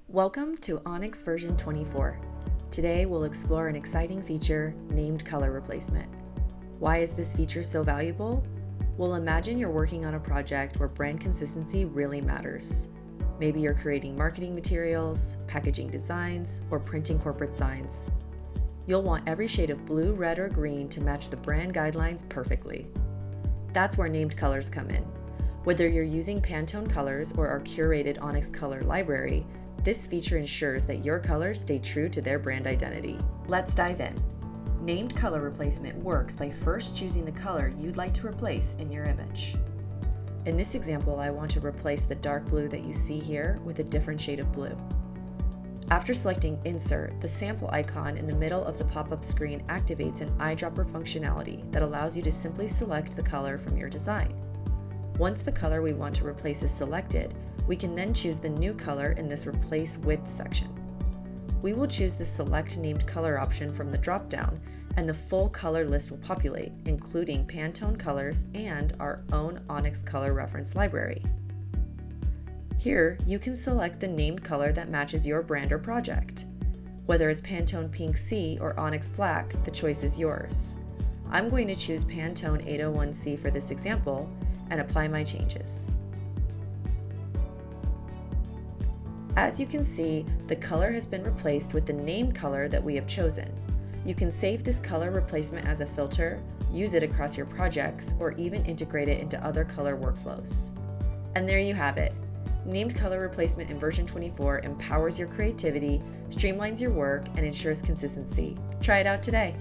Welcome to Onyx version 24. Today we'll explore an exciting feature, named color replacement. Why is this feature so valuable? Well, imagine you're working on a project where brand consistency really matters. Maybe you're creating marketing materials, packaging designs, or printing corporate signs. You'll want every shade of blue, red, or green to match the brand guidelines perfectly. That's where named colors come in. Whether you're using Pantone colors or our curated Onyx color library, this feature ensures that your colors stay true to their brand identity. Let's dive in. Named color replacement works by first choosing the color you'd like to replace in your image. In this example, I want to replace the dark blue that you see here with a different shade of blue. After selecting Insert, the sample icon in the middle of the pop-up screen activates an eyedropper functionality that allows you to simply select the color from your design. Once the color we want to replace is selected, we can then choose the new color in this Replace With section. We will choose the Select Named Color option from the drop-down, and the full color list will populate, including Pantone colors and our own Onyx color reference library. Here, you can select the named color that matches your brand or project. Whether it's Pantone Pink C or Onyx Black, the choice is yours. I'm going to choose Pantone 801C for this example and apply my changes. As you can see, the color has been replaced with the named color that we have chosen. You can save this color replacement as a filter, use it across your projects, or even integrate it into other color workflows. And there you have it. Named color replacement in version 24 empowers your creativity, streamlines your work, and ensures consistency. Try it out today.